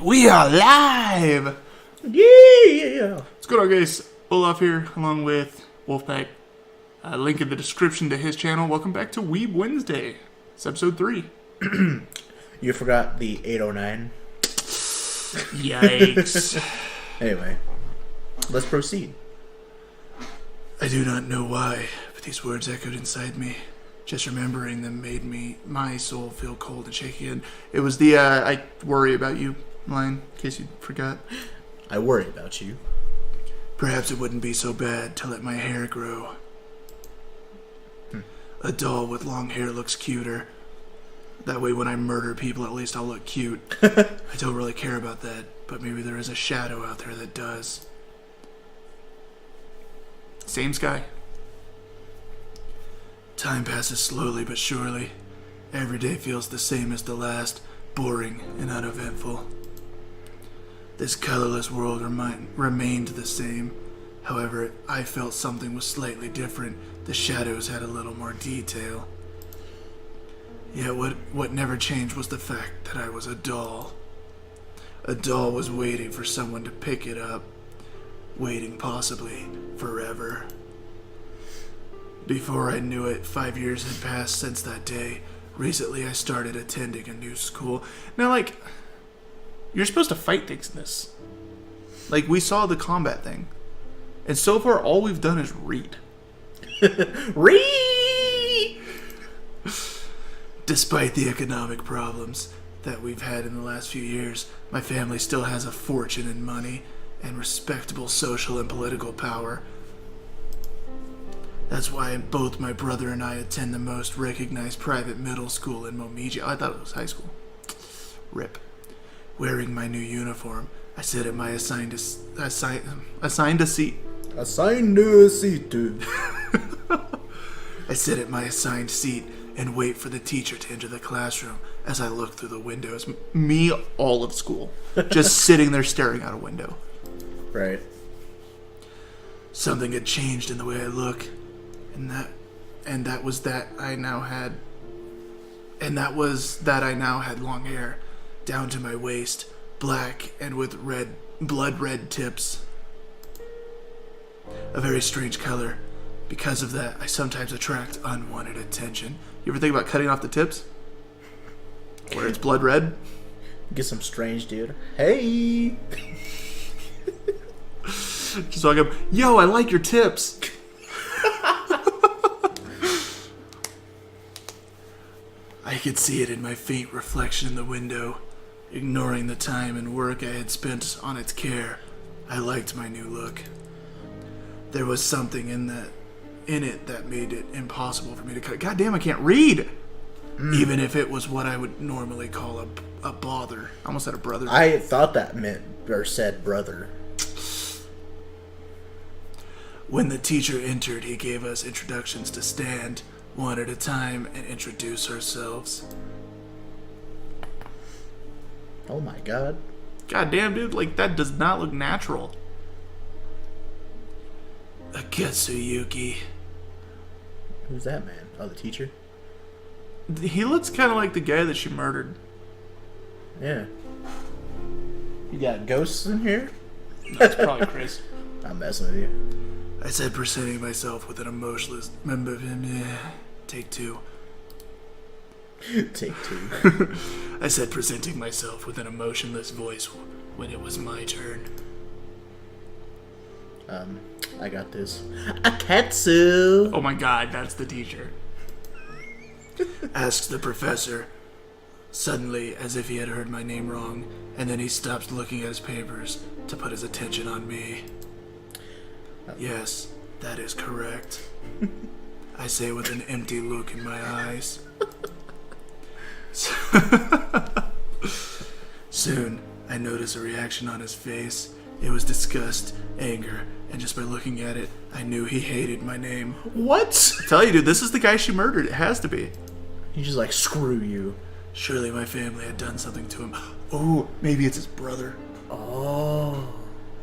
We are live! Yeah! What's going on, guys? Olaf here, along with Wolfpack. Link in the description to his channel. Welcome back to Weeb Wednesday. It's episode 3. You forgot the 809. Yikes. Anyway, let's proceed. I do not know why, but these words echoed inside me. Just remembering them made my soul feel cold and shaky. And it was the, I worry about you line, in case you forgot. I worry about you. Perhaps it wouldn't be so bad to let my hair grow. A doll with long hair looks cuter. That way when I murder people, at least I'll look cute. I don't really care about that, but maybe there is a shadow out there that does. Same sky. Time passes slowly but surely. Every day feels the same as the last, boring and uneventful. This colorless world remained the same. However, I felt something was slightly different. The shadows had a little more detail. Yet what never changed was the fact that I was a doll. A doll was waiting for someone to pick it up. Waiting possibly forever. Before I knew it, 5 years had passed since that day. Recently, I started attending a new school. Now, you're supposed to fight things in this. We saw the combat thing. And so far, all we've done is read. Read! Despite the economic problems that we've had in the last few years, my family still has a fortune in money and respectable social and political power. That's why both my brother and I attend the most recognized private middle school in Momiji. Oh, I thought it was high school. RIP. Wearing my new uniform, I sit at my assigned seat. Assigned a seat, dude. I sit at my assigned seat and wait for the teacher to enter the classroom as I look through the windows. Me, all of school. Just sitting there staring out a window. Right. Something had changed in the way I look. And that was that I now had long hair down to my waist, black and with blood red tips. A very strange color. Because of that, I sometimes attract unwanted attention. You ever think about cutting off the tips? Where it's blood red? Get some strange dude. Hey! Just walk up, yo, I like your tips. I could see it in my faint reflection in the window. Ignoring the time and work I had spent on its care, I liked my new look. There was something in it that made it impossible for me to cut. God damn, I can't read! Even if it was what I would normally call a bother. I almost said a brother. I thought that meant or said brother. When the teacher entered, he gave us introductions to stand one at a time and introduce ourselves. Oh my god. God damn, dude, that does not look natural. Aketsuyuki. Who's that man? Oh, the teacher? He looks kind of like the guy that she murdered. Yeah. You got ghosts in here? That's probably Chris. I'm messing with you. I said, presenting myself with an emotionless member of him. Take two. Take two. I said, presenting myself with an emotionless voice when it was my turn. I got this. Akatsu! Oh my god, that's the teacher. Asks the professor, suddenly as if he had heard my name wrong, and then he stops looking at his papers to put his attention on me. Yes, that is correct. I say with an empty look in my eyes. Soon, I noticed a reaction on his face. It was disgust, anger, and just by looking at it, I knew he hated my name. What? I tell you, dude, this is the guy she murdered. It has to be. He's just like, screw you. Surely my family had done something to him. Oh, maybe it's his brother. Oh.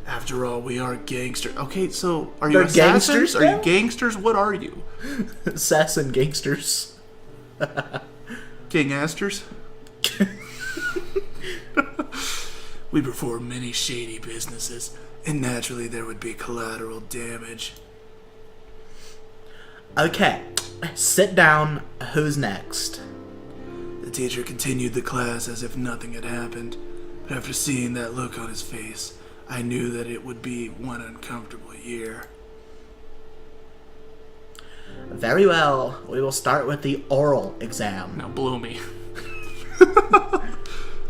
After all, we are gangsters. Okay, so are you They're assassins? gangsters Are you now? gangsters? What are you? Assassin gangsters. Gangasters? We perform many shady businesses, and naturally there would be collateral damage. Okay, sit down. Who's next? The teacher continued the class as if nothing had happened, but after seeing that look on his face, I knew that it would be one uncomfortable year. Very well. We will start with the oral exam. Now blow me.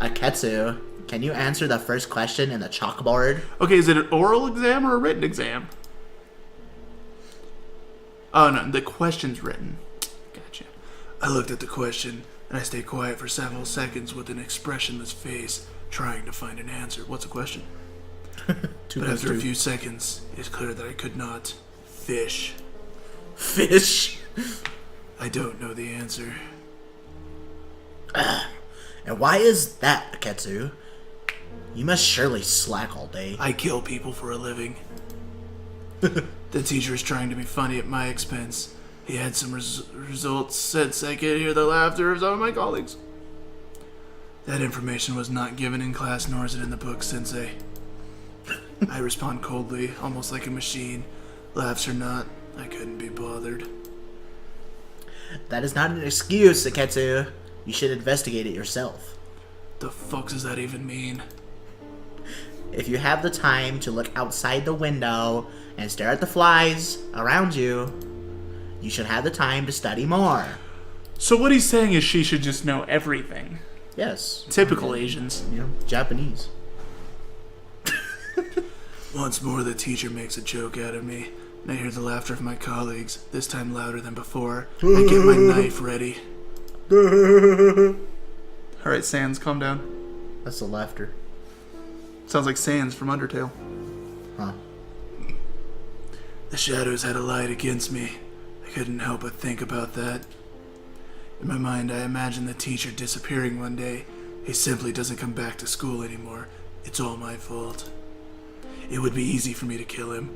Aketsu, can you answer the first question in the chalkboard? Okay, is it an oral exam or a written exam? Oh no, the question's written. Gotcha. I looked at the question, and I stayed quiet for several seconds with an expressionless face, trying to find an answer. What's the question? But after a few seconds, it's clear that I could not fish. Fish? I don't know the answer. And why is that, Aketsu? You must surely slack all day. I kill people for a living. The teacher is trying to be funny at my expense. He had some results since I could hear the laughter of some of my colleagues. That information was not given in class, nor is it in the book, Sensei. I respond coldly, almost like a machine. Laughs or not, I couldn't be bothered. That is not an excuse, Aketsu. You should investigate it yourself. The fuck does that even mean? If you have the time to look outside the window and stare at the flies around you, you should have the time to study more. So what he's saying is she should just know everything. Yes. Typical Asians. You know, Japanese. Once more, the teacher makes a joke out of me, and I hear the laughter of my colleagues, this time louder than before. I get my knife ready. Alright, Sans, calm down. That's the laughter. Sounds like Sans from Undertale. Huh. The shadows had a light against me. I couldn't help but think about that. In my mind, I imagined the teacher disappearing one day. He simply doesn't come back to school anymore. It's all my fault. It would be easy for me to kill him,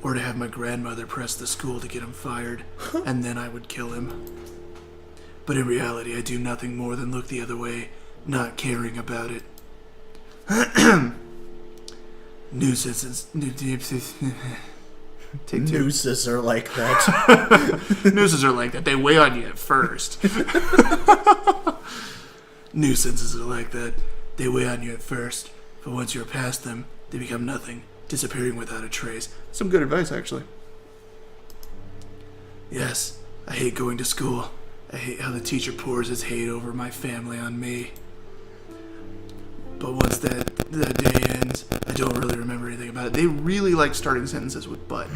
or to have my grandmother press the school to get him fired, and then I would kill him. But in reality, I do nothing more than look the other way, not caring about it. Nuisances. Take two. Nooses are like that. Nooses are like that. They weigh on you at first. Nuisances are like that. They weigh on you at first, but once you're past them, they become nothing, disappearing without a trace. Some good advice, actually. Yes, I hate going to school. I hate how the teacher pours his hate over my family on me. But once that day ends, I don't really remember anything about it. They really like starting sentences with but.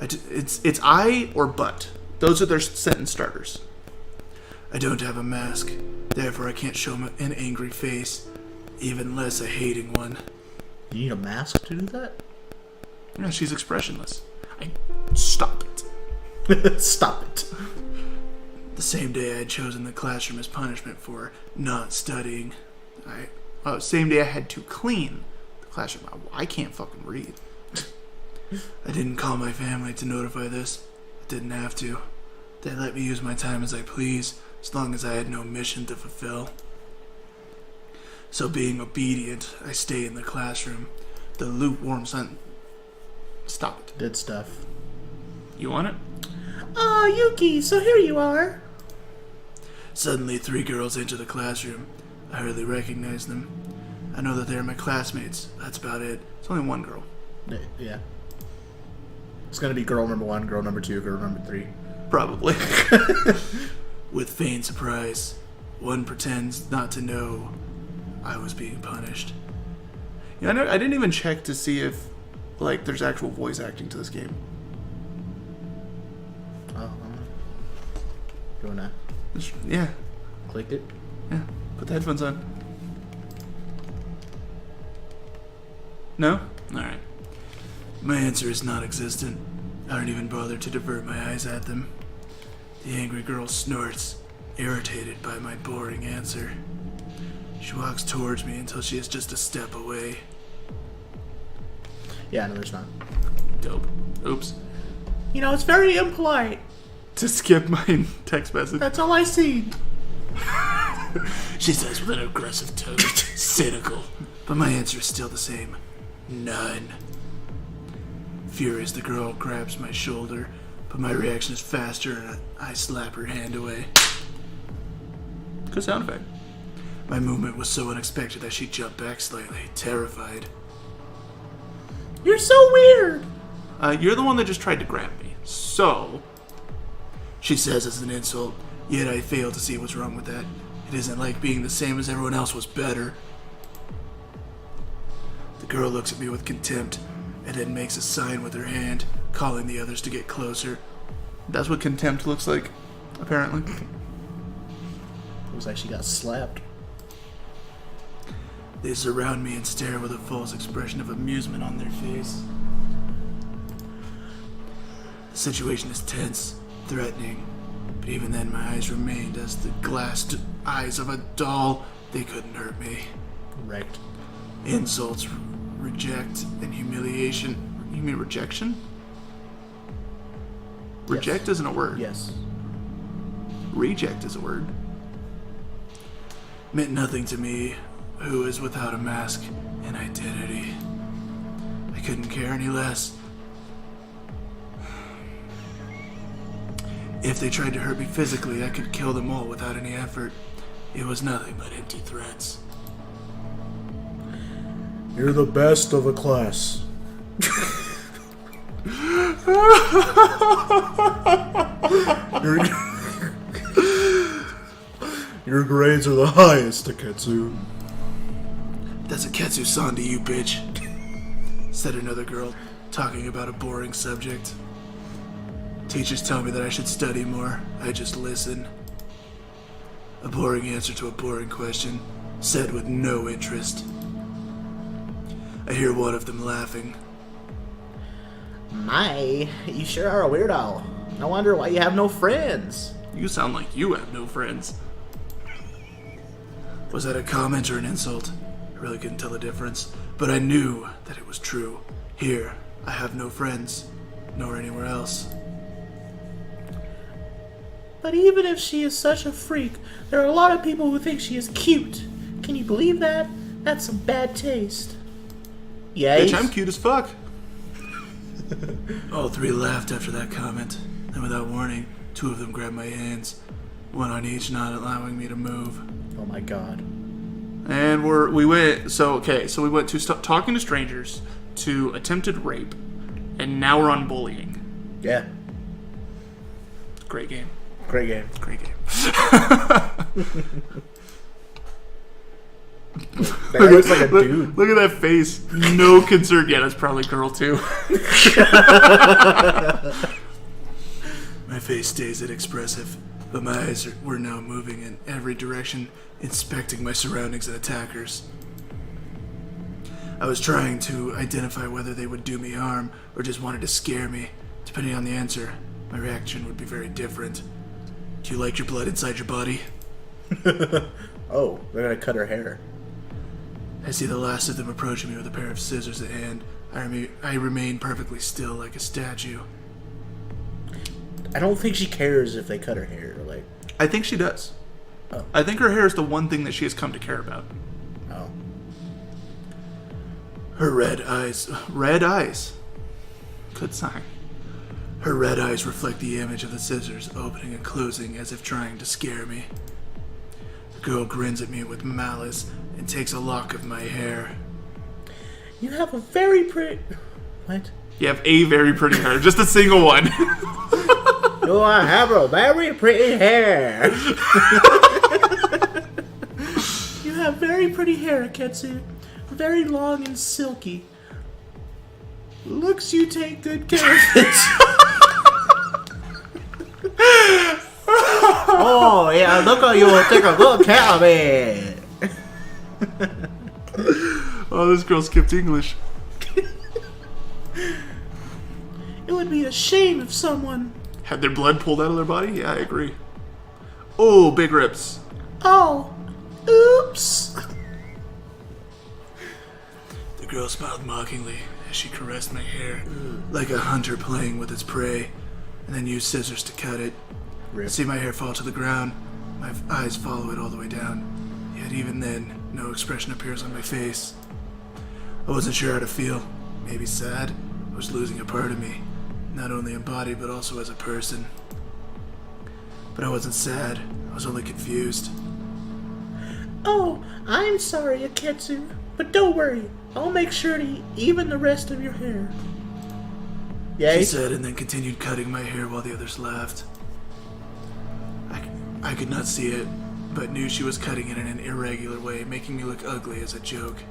It's I or but. Those are their sentence starters. I don't have a mask, therefore I can't show an angry face, even less a hating one. You need a mask to do that? Yeah, she's expressionless. Stop it. Stop it. The same day I had chosen the classroom as punishment for not studying. Same day I had to clean the classroom. I can't fucking read. I didn't call my family to notify this. I didn't have to. They let me use my time as I please, as long as I had no mission to fulfill. So being obedient, I stay in the classroom. The lukewarm sun... Stop it. Good stuff. You want it? Ah, Yuki, so here you are. Suddenly, 3 girls enter the classroom. I hardly recognize them. I know that they're my classmates. That's about it. It's only one girl. Yeah. It's gonna be girl number 1, girl number 2, girl number 3. Probably. With feigned surprise, one pretends not to know I was being punished. Yeah, I didn't even check to see if, there's actual voice acting to this game. Oh, you wanna Yeah. click it? Yeah. Put the headphones on. No? Alright. My answer is non-existent. I don't even bother to divert my eyes at them. The angry girl snorts, irritated by my boring answer. She walks towards me until she is just a step away. Yeah, no, there's not. Dope. Oops. You know, it's very impolite. To skip my text message. That's all I see. She says with an aggressive tone. Cynical. But my answer is still the same. None. Furious, the girl grabs my shoulder, but my reaction is faster and I slap her hand away. Good sound effect. My movement was so unexpected that she jumped back slightly, terrified. You're so weird. You're the one that just tried to grab me. So, She says as an insult, yet I fail to see what's wrong with that. It isn't like being the same as everyone else was better. The girl looks at me with contempt and then makes a sign with her hand, calling the others to get closer. that's what contempt looks like, apparently. Looks like she got slapped. They surround me and stare with a false expression of amusement on their face. The situation is tense, threatening, but even then my eyes remained as the glassed eyes of a doll. They couldn't hurt me. Wrecked. Insults, reject, and humiliation. You mean rejection? Reject isn't a word. Yes. Reject is a word. Meant nothing to me, who is without a mask and identity. I couldn't care any less. If they tried to hurt me physically, I could kill them all without any effort. It was nothing but empty threats. You're the best of the class. Your grades are the highest, Taketsu. That's a Ketsu-san to you, bitch, said another girl, talking about a boring subject. Teachers tell me that I should study more. I just listen. A boring answer to a boring question, said with no interest. I hear one of them laughing. My, you sure are a weirdo. No wonder why you have no friends. You sound like you have no friends. Was that a comment or an insult? I really couldn't tell the difference, but I knew that it was true. Here, I have no friends, nor anywhere else. But even if she is such a freak, there are a lot of people who think she is cute. Can you believe that? That's some bad taste. Yes. Bitch, I'm cute as fuck. All three laughed after that comment, and without warning, two of them grabbed my hands, one on each, not allowing me to move. Oh my god. And we went to stop talking to strangers, to attempted rape, and now we're on bullying. Yeah. Great game. Great game. Great game. That guy looks like a dude. Look at that face. No concern. Yeah, that's probably girl too. My face stays inexpressive, but my eyes were now moving in every direction, inspecting my surroundings and attackers. I was trying to identify whether they would do me harm or just wanted to scare me. Depending on the answer, my reaction would be very different. Do you like your blood inside your body? Oh, they're gonna cut her hair. I see the last of them approaching me with a pair of scissors at hand. I remain perfectly still like a statue. I don't think she cares if they cut her hair. Like, I think she does. Oh. I think her hair is the one thing that she has come to care about. oh, Her red eyes. Good sign. Her red eyes reflect the image of the scissors opening and closing as if trying to scare me. The girl grins at me with malice and takes a lock of my hair. you have a very pretty. What? You have a very pretty hair. Just a single one. Do I have a very pretty hair? You have very pretty hair, Ketsu. Very long and silky. Looks you take good care of it. Oh, yeah, look at you take a good care of it. Oh, this girl skipped English. It would be a shame if someone... Had their blood pulled out of their body? Yeah, I agree. Oh, big rips. Oh, oops. The girl smiled mockingly as she caressed my hair, like a hunter playing with its prey, and then used scissors to cut it. I see my hair fall to the ground. My eyes follow it all the way down. Yet even then, no expression appears on my face. I wasn't sure how to feel. Maybe sad. I was losing a part of me, not only in body but also as a person. But I wasn't sad. I was only confused. Oh, I'm sorry, Aketsu, but don't worry. I'll make sure to even the rest of your hair. Yay? She said, and then continued cutting my hair while the others laughed. I could not see it, but knew she was cutting it in an irregular way, making me look ugly as a joke.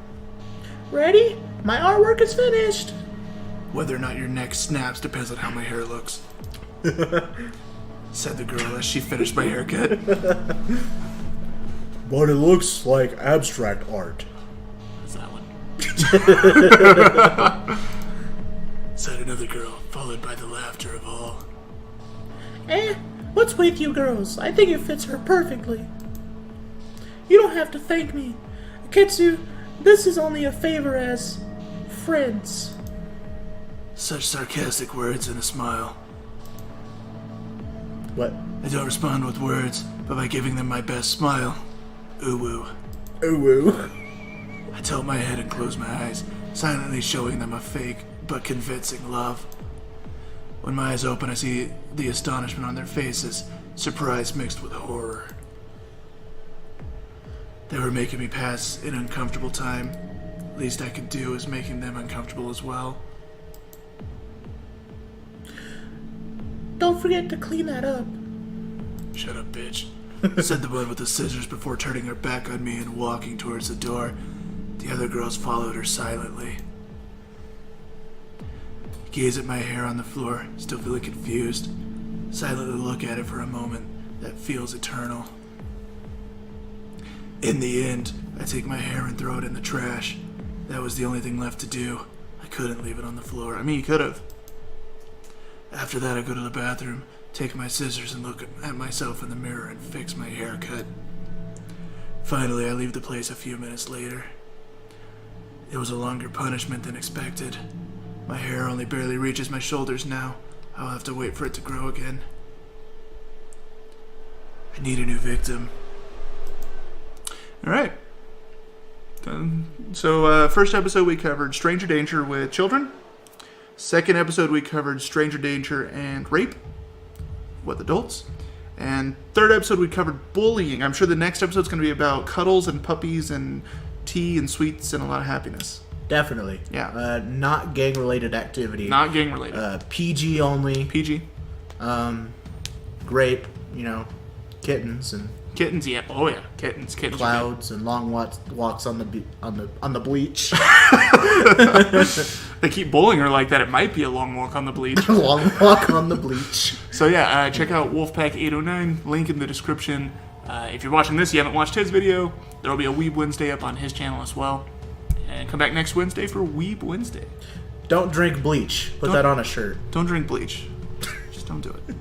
Ready? My artwork is finished. Whether or not your neck snaps depends on how my hair looks, said the girl as she finished my haircut. But it looks like abstract art. That's that one. Said another girl, followed by the laughter of all. What's with you girls? I think it fits her perfectly. You don't have to thank me. Aketsu, this is only a favor as friends. Such sarcastic words and a smile. What? I don't respond with words, but by giving them my best smile. Ooh-woo. Ooh. I tilt my head and close my eyes, silently showing them a fake but convincing love. When my eyes open, I see the astonishment on their faces, surprise mixed with horror. They were making me pass an uncomfortable time. Least I could do is making them uncomfortable as well. Don't forget to clean that up. Shut up, bitch, said the one with the scissors before turning her back on me and walking towards the door. The other girls followed her silently. Gaze at my hair on the floor, still feeling confused. Silently look at it for a moment that feels eternal. In the end, I take my hair and throw it in the trash. That was the only thing left to do. I couldn't leave it on the floor. I mean, you could have. After that, I go to the bathroom, take my scissors and look at myself in the mirror and fix my haircut. Finally, I leave the place a few minutes later. It was a longer punishment than expected. My hair only barely reaches my shoulders now. I'll have to wait for it to grow again. I need a new victim. All right. So, first episode we covered stranger danger with children. Second episode we covered stranger danger and rape with adults. And third episode we covered bullying. I'm sure the next episode's going to be about cuddles and puppies and tea and sweets and a lot of happiness. Definitely. Yeah. Not gang-related activity. Not gang related. PG only. PG. Grape, kittens and Kittens, yeah. Oh yeah, kittens. clouds and long walks on the bleach. They keep bullying her like that. It might be a long walk on the bleach. Long walk on the bleach. So yeah, check out Wolfpack809. Link in the description. If you're watching this, you haven't watched his video. There will be a Weeb Wednesday up on his channel as well. And come back next Wednesday for Weeb Wednesday. Don't drink bleach. Put that on a shirt. Don't drink bleach. Just don't do it.